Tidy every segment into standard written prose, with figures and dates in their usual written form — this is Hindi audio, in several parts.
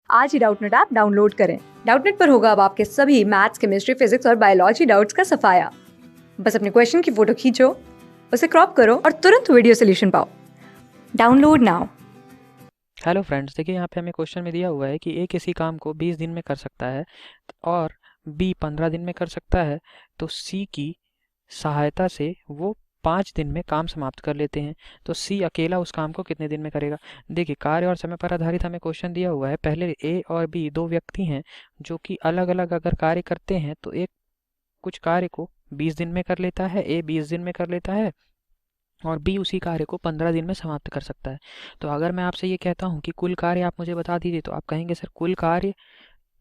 आज ही डाउटनेट ऐप डाउनलोड करें। डाउटनेट पर होगा अब आपके सभी मैथ्स, केमिस्ट्री, फिजिक्स और बायोलॉजी डाउट्स का सफाया। बस अपने क्वेश्चन की फोटो खींचो, उसे क्रॉप करो और तुरंत वीडियो सोल्यूशन पाओ। Download now. हेलो फ्रेंड्स, देखिए यहाँ पे हमें क्वेश्चन में दिया हुआ है कि ए किसी काम को 20 दिन में कर सकता है और बी 15 दिन में कर सकता है, तो सी की सहायता से वो 5 दिन में काम समाप्त कर लेते हैं। तो सी अकेला उस काम को कितने दिन में करेगा। देखिए, कार्य और समय पर आधारित हमें क्वेश्चन दिया हुआ है। पहले ए और बी दो व्यक्ति हैं जो कि अलग अलग अगर कार्य करते हैं तो एक कुछ कार्य को 20 दिन में कर लेता है, ए 20 दिन में कर लेता है और बी उसी कार्य को 15 दिन में समाप्त कर सकता है। तो अगर मैं आपसे ये कहता हूँ कि कुल कार्य आप मुझे बता दीजिए, तो आप कहेंगे सर कुल कार्य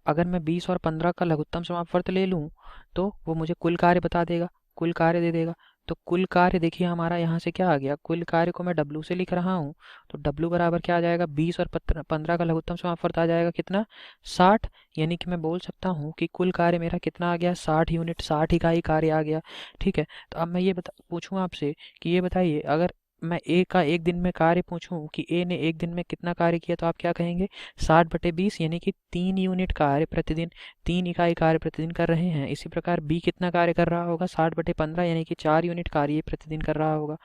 अगर मैं 20 और 15 का लघुत्तम समापवर्त ले लूँ तो वो मुझे कुल कार्य बता देगा, कुल कार्य दे देगा। तो कुल कार्य देखिए हमारा यहाँ से क्या आ गया, कुल कार्य को मैं W से लिख रहा हूँ, तो W बराबर क्या आ जाएगा, 20 और 15 का लघुत्तम समापवर्त आ जाएगा कितना, 60। यानी कि मैं बोल सकता हूँ कि कुल कार्य मेरा कितना आ गया, 60 यूनिट, 60 इकाई कार्य आ गया। ठीक है, तो अब मैं ये पूछूँ आपसे कि ये बताइए, अगर मैं ए का एक दिन में कार्य पूछूं कि ए ने एक दिन में कितना कार्य किया, तो आप क्या कहेंगे, 60/20, यानी कि 3 यूनिट कार्य प्रतिदिन, 3 इकाई कार्य प्रतिदिन कर रहे हैं। इसी प्रकार बी कितना कार्य कर रहा होगा, 60/15, यानी कि 4 यूनिट कार्य ये प्रतिदिन कर रहा होगा।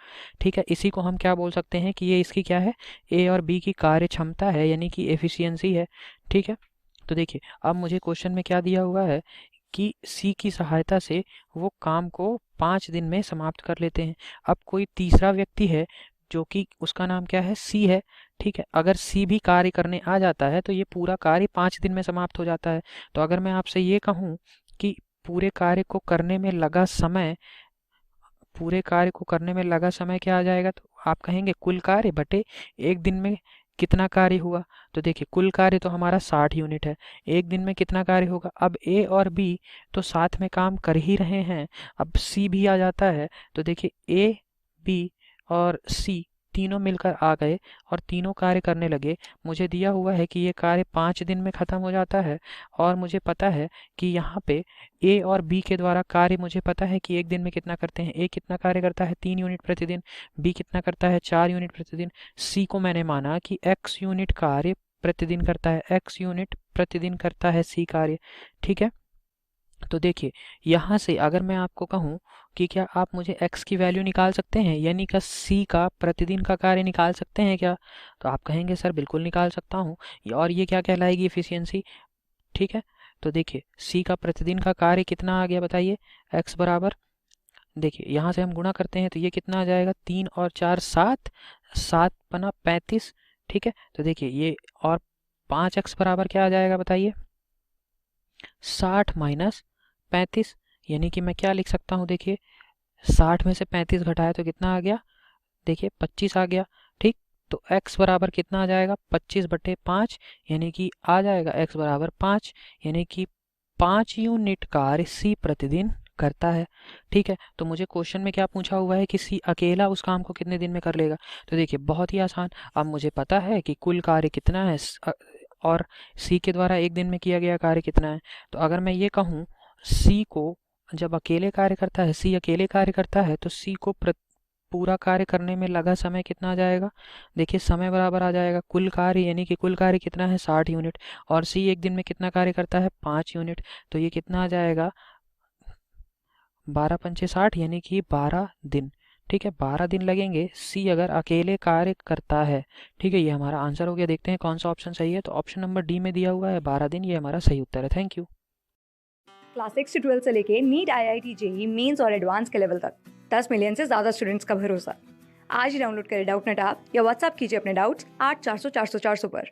ठीक है, इसी को हम क्या बोल सकते हैं कि ये इसकी क्या है, ए और बी की कार्य क्षमता है, यानी कि एफिशिएंसी है। ठीक है, तो देखिए अब मुझे क्वेश्चन में क्या दिया हुआ है कि सी की सहायता से वो काम को 5 दिन में समाप्त कर लेते हैं। अब कोई तीसरा व्यक्ति है जो कि उसका नाम क्या है, सी है। ठीक है, अगर सी भी कार्य करने आ जाता है तो ये पूरा कार्य 5 दिन में समाप्त हो जाता है। तो अगर मैं आपसे ये कहूँ कि पूरे कार्य को करने में लगा समय, पूरे कार्य को करने में लगा समय क्या आ जाएगा, तो आप कहेंगे कुल कार्य बटे एक दिन में कितना कार्य हुआ। तो देखिए कुल कार्य तो हमारा 60 यूनिट है, एक दिन में कितना कार्य होगा। अब ए और बी तो साथ में काम कर ही रहे हैं, अब सी भी आ जाता है, तो देखिए ए, बी और सी तीनों मिलकर आ गए और तीनों कार्य करने लगे। मुझे दिया हुआ है कि ये कार्य 5 दिन में ख़त्म हो जाता है और मुझे पता है कि यहाँ पे ए और बी के द्वारा कार्य मुझे पता है कि एक दिन में कितना करते हैं। ए कितना कार्य करता है, 3 यूनिट प्रतिदिन, बी कितना करता है, 4 यूनिट प्रतिदिन, सी को मैंने माना कि x यूनिट कार्य प्रतिदिन करता है, x यूनिट प्रतिदिन करता है सी कार्य। ठीक है, तो देखिए यहाँ से अगर मैं आपको कहूँ कि क्या आप मुझे x की वैल्यू निकाल सकते हैं, यानी कि c का प्रतिदिन का कार्य निकाल सकते हैं क्या, तो आप कहेंगे सर बिल्कुल निकाल सकता हूँ, और ये क्या कहलाएगी, एफिशिएंसी। ठीक है, तो देखिए c का प्रतिदिन का कार्य कितना आ गया बताइए, x बराबर, देखिए यहाँ से हम गुणा करते हैं तो ये कितना आ जाएगा, 3 और 4 7, 7×35। ठीक है, तो देखिए ये और 5x बराबर क्या आ जाएगा बताइए, 60 - 35, यानी कि मैं क्या लिख सकता हूँ, देखिए 60 में से 35 घटाया तो कितना आ गया, देखिए 25 आ गया। ठीक, तो x बराबर कितना आ जाएगा, 25/5, यानी कि आ जाएगा x बराबर 5, यानी कि 5 यूनिट कार्य सी प्रतिदिन करता है। ठीक है, तो मुझे क्वेश्चन में क्या पूछा हुआ है कि सी अकेला उस काम को कितने दिन में कर लेगा। तो देखिए बहुत ही आसान, अब मुझे पता है कि कुल कार्य कितना है और सी के द्वारा एक दिन में किया गया कार्य कितना है। तो अगर मैं ये कहूँ सी को जब अकेले कार्य करता है, सी अकेले कार्य करता है, तो सी को पूरा कार्य करने में लगा समय कितना आ जाएगा, देखिए समय बराबर आ जाएगा कुल कार्य, यानी कि कुल कार्य कितना है, 60 यूनिट, और सी एक दिन में कितना कार्य करता है, 5 यूनिट। तो ये कितना आ जाएगा, 12×5 = 60, यानी कि 12 दिन। ठीक है, 12 दिन लगेंगे सी अगर अकेले कार्य करता है। ठीक है, ये हमारा आंसर हो गया। देखते हैं कौन सा ऑप्शन सही है, तो ऑप्शन नंबर डी में दिया हुआ है 12 दिन, ये हमारा सही उत्तर है। Thank you. क्लास 6 से 12 से लेके नीट, IIT, जेई मेंस और एडवांस के लेवल तक 10 मिलियन से ज्यादा स्टूडेंट्स का भरोसा। आज ही डाउनलोड करें डाउटनेट ऐप या व्हाट्सएप कीजिए अपने डाउट्स 8400 400 400 पर।